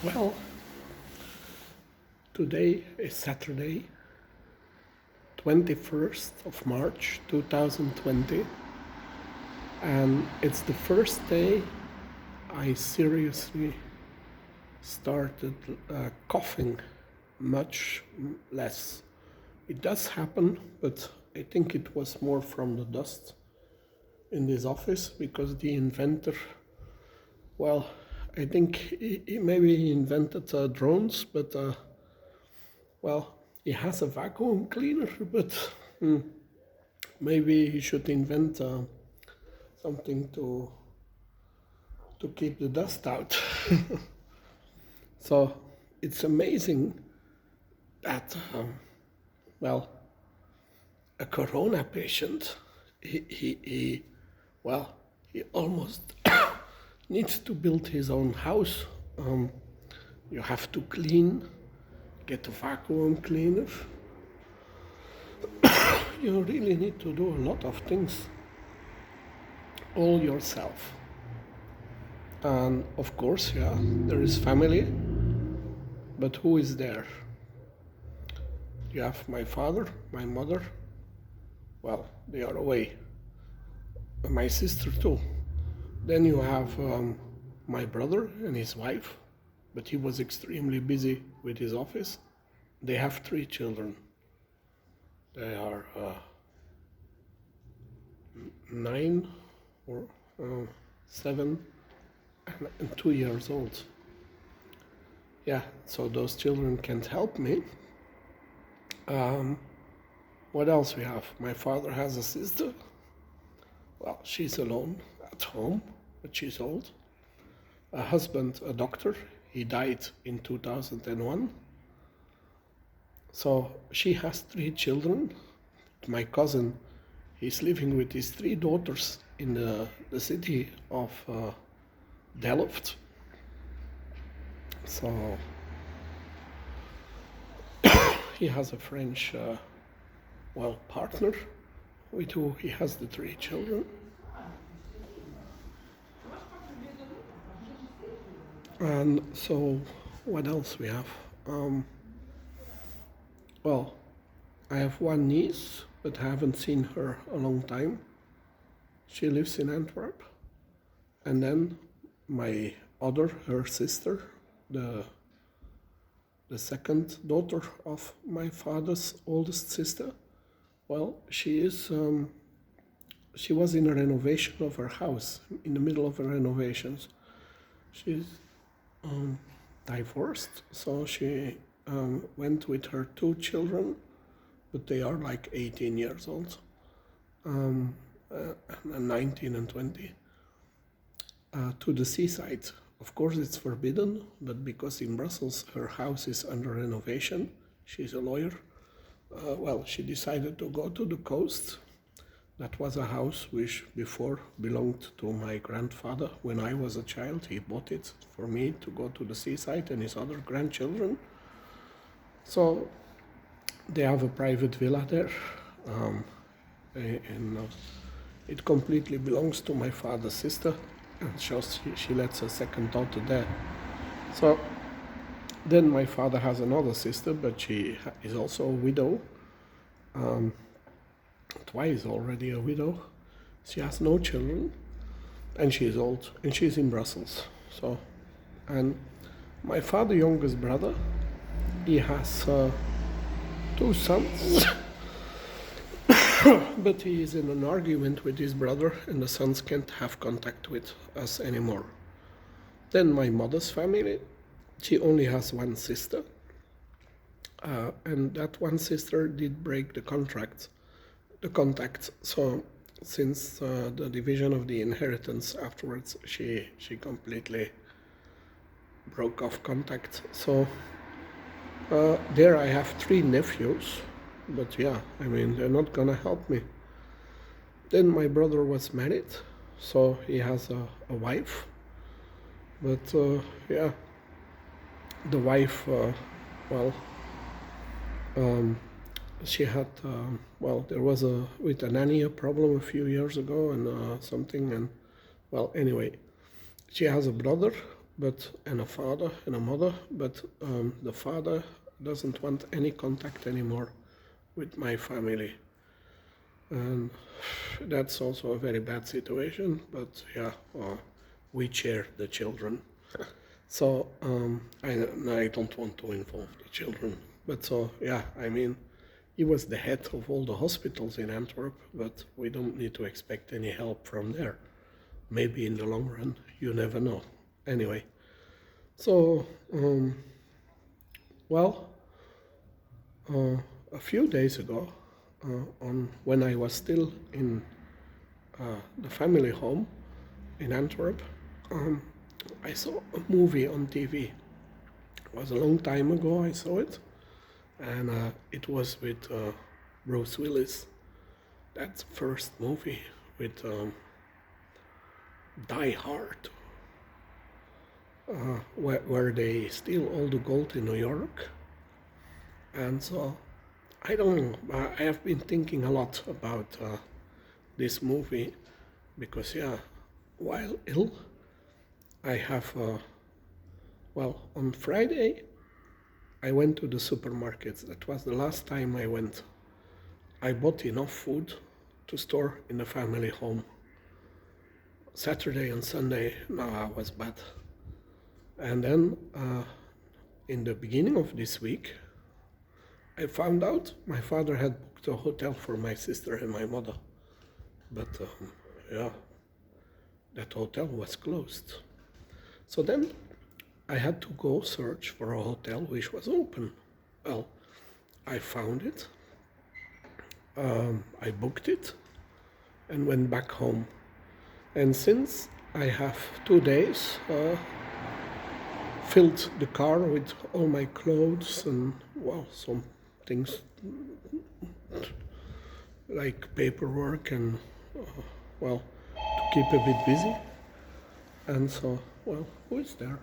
Well, today is Saturday, 21st of March 2020, and it's the first day I seriously started coughing much less. It does happen, but I think it was more from the dust in this office because the inventor, well, I think maybe he invented drones, but well, he has a vacuum cleaner, but maybe he should invent something to keep the dust out. So it's amazing that, well, a corona patient, he almost needs to build his own house. You have to clean, get a vacuum cleaner. You really need to do a lot of things all yourself. And of course, yeah, there is family, but who is there? You have my father, my mother, well, they are away. My sister too. Then you have my brother and his wife, but he was extremely busy with his office. They have 3 children. They are 9 or 7 and 2 years old. Yeah, so those children can't help me. What else we have? My father has a sister. Well, she's alone at home, but she's old. A husband, a doctor. He died in 2001. So she has 3 children. My cousin, he's living with his 3 daughters in the city of Delft. So he has a French, partner with who he has the 3 children. And so, what else we have? Well, I have one niece, but I haven't seen her a long time. She lives in Antwerp. And then her sister, the second daughter of my father's oldest sister, well, she was in a renovation of her house, in the middle of her renovations. She's divorced, so she went with her 2 children, but they are like 18 years old, and 19 and 20, to the seaside. Of course, it's forbidden, but because in Brussels her house is under renovation, she's a lawyer, she decided to go to the coast. That was a house which before belonged to my grandfather. When I was a child, he bought it for me to go to the seaside and his other grandchildren. So they have a private villa there, and it completely belongs to my father's sister, and she lets her second daughter there. So then my father has another sister, but she is also a widow. Twice already a widow. She has no children, and she is old, and she's in Brussels. So, and my father's youngest brother, he has 2 sons, but he is in an argument with his brother, and the sons can't have contact with us anymore. Then my mother's family, she only has 1 sister, and that 1 sister did break the contact. So since the division of the inheritance afterwards, she completely broke off contact. So there I have 3 nephews, but yeah, I mean, they're not gonna help me. Then my brother was married, so he has a wife, but yeah, the wife, she had, there was with a nanny a problem a few years ago and something, and well, anyway, she has a brother, but and a father and a mother, but the father doesn't want any contact anymore with my family, and that's also a very bad situation. But yeah, we share the children, so I don't want to involve the children. But so yeah, I mean, he was the head of all the hospitals in Antwerp, but we don't need to expect any help from there. Maybe in the long run, you never know. Anyway, so well, a few days ago, on when I was still in the family home in Antwerp, um, I saw a movie on TV. It was a long time ago I saw it, and it was with Bruce Willis. That's the first movie with Die Hard, where they steal all the gold in New York. And so, I don't know, I have been thinking a lot about this movie because, yeah, while ill, I have, well, on Friday, I went to the supermarkets. That was the last time I went. I bought enough food to store in the family home. Saturday and Sunday, no, I was bad. And then in the beginning of this week, I found out my father had booked a hotel for my sister and my mother. But yeah, that hotel was closed. So then I had to go search for a hotel which was open. Well, I found it. I booked it and went back home. And since I have 2 days filled the car with all my clothes and, well, some things like paperwork and, well, to keep a bit busy. And so, well, who is there?